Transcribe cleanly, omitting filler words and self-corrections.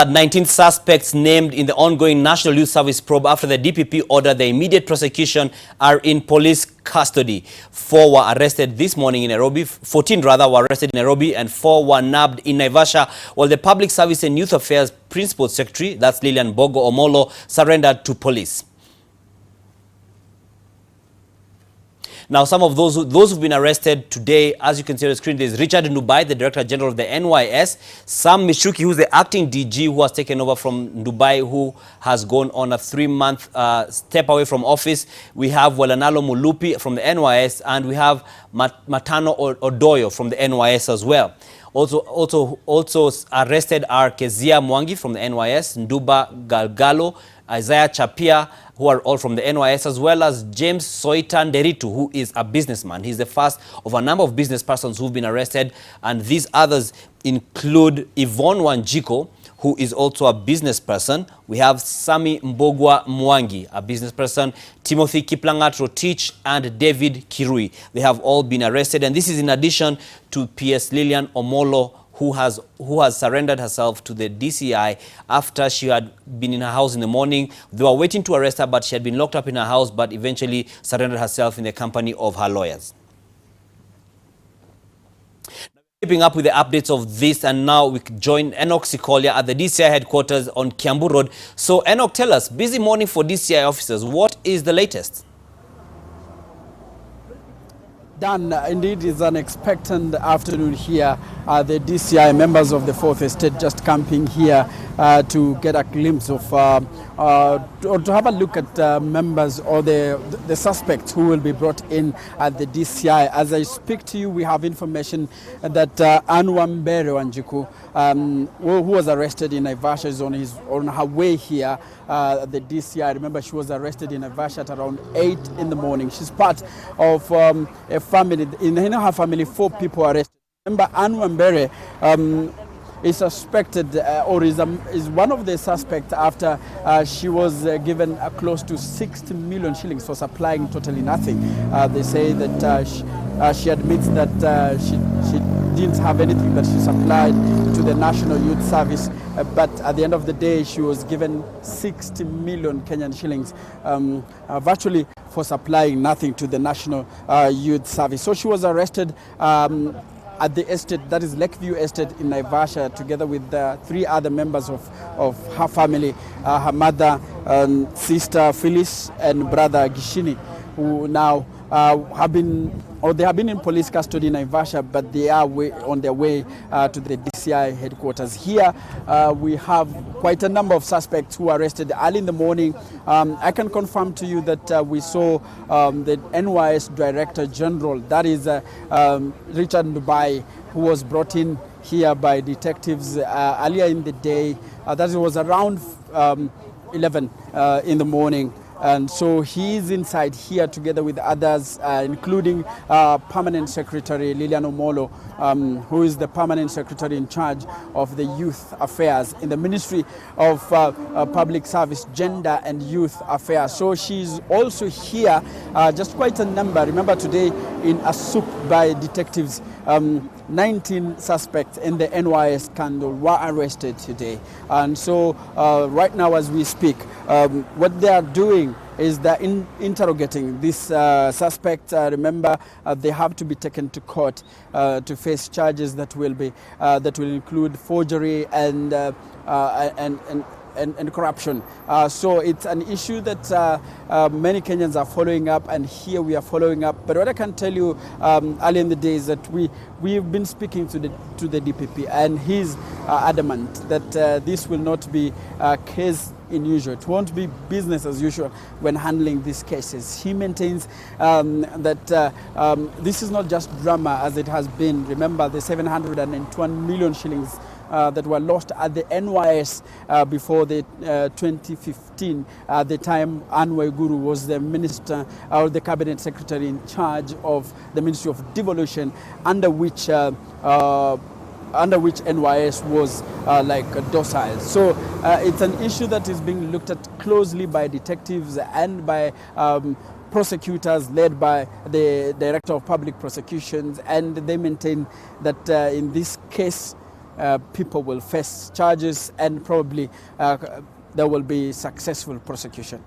19 suspects named in the ongoing National Youth Service probe after the DPP ordered the immediate prosecution are in police custody. 4 were arrested this morning in Nairobi, 14 rather were arrested in Nairobi, and 4 were nabbed in Naivasha, while the Public Service and Youth Affairs Principal Secretary, that's Lillian Mbogo Omollo, surrendered to police. Now, some of those who've been arrested today, as you can see on the screen, there's Richard Ndubai, the Director General of the NYS, Sam Mishuki, who's the acting DG who has taken over from Ndubai, who has gone on a 3-month step away from office. We have Walanalo Mulupi from the NYS, and we have Matano Odoyo from the NYS as well. Also arrested are Kezia Mwangi from the NYS, Nduba Galgalo, Isaiah Chapia, who are all from the NYS, as well as James Soitan Deritu, who is a businessman. He's the first of a number of business persons who've been arrested, and these others include Yvonne Wanjiko, who is also a business person. We have Sami Mbogwa Mwangi, a business person, Timothy Kiplangat Rotich, and David Kirui. They have all been arrested, and this is in addition to PS Lillian Omollo, who has surrendered herself to the DCI after she had been in her house in the morning. They were waiting to arrest her, but she had been locked up in her house, but eventually surrendered herself in the company of her lawyers. Keeping up with the updates of this, and now we join Enoch Sikolia at the DCI headquarters on Kiambu Road. So Enoch, tell us, busy morning for DCI officers. What is the latest? Dan, indeed, it's an expectant afternoon here. The DCI members of the 4th Estate just camping here to get a glimpse of, or to have a look at members or the suspects who will be brought in at the DCI. As I speak to you, we have information that Anwambere Wanjiku, who was arrested in Naivasha, is on her way here at the DCI. Remember, she was arrested in Naivasha at around 8 in the morning. She's part of a family. In her family, 4 people arrested. Remember, Anwambere is suspected or is one of the suspects after she was given close to 60 million shillings for supplying totally nothing. They say that she admits that she didn't have anything that she supplied to the National Youth Service, but at the end of the day she was given 60 million Kenyan shillings virtually for supplying nothing to the National Youth Service. So she was arrested at the estate, that is Lakeview Estate in Naivasha, together with 3 other members of her family, her mother, sister Phyllis, and brother Gishini, who now they have been in police custody in Naivasha, but they are on their way to the DCI headquarters. Here we have quite a number of suspects who were arrested early in the morning. I can confirm to you that we saw the NYS Director General, that is Richard Ndubai, who was brought in here by detectives earlier in the day. That was around 11 in the morning. And so he's inside here together with others, including Permanent Secretary Lillian Omollo, who is the Permanent Secretary in charge of the Youth Affairs in the Ministry of Public Service, Gender and Youth Affairs. So she's also here, just quite a number. Remember, today in a soup by detectives, 19 suspects in the NYS scandal were arrested today. And so right now as we speak, what they are doing is they're interrogating this suspect. Remember, they have to be taken to court to face charges that will include forgery and corruption. So it's an issue that many Kenyans are following up, and here we are following up. But what I can tell you early in the day is that we've been speaking to the DPP, and he's adamant that this will not be a case unusual. It won't be business as usual when handling these cases. He maintains that this is not just drama as it has been. Remember the 721 million shillings that were lost at the NYS before the 2015, the time Anwar Guru was the minister or the cabinet secretary in charge of the Ministry of Devolution, under which NYS was like docile. So it's an issue that is being looked at closely by detectives and by prosecutors led by the Director of Public Prosecutions, and they maintain that in this case people will face charges and probably there will be successful prosecution.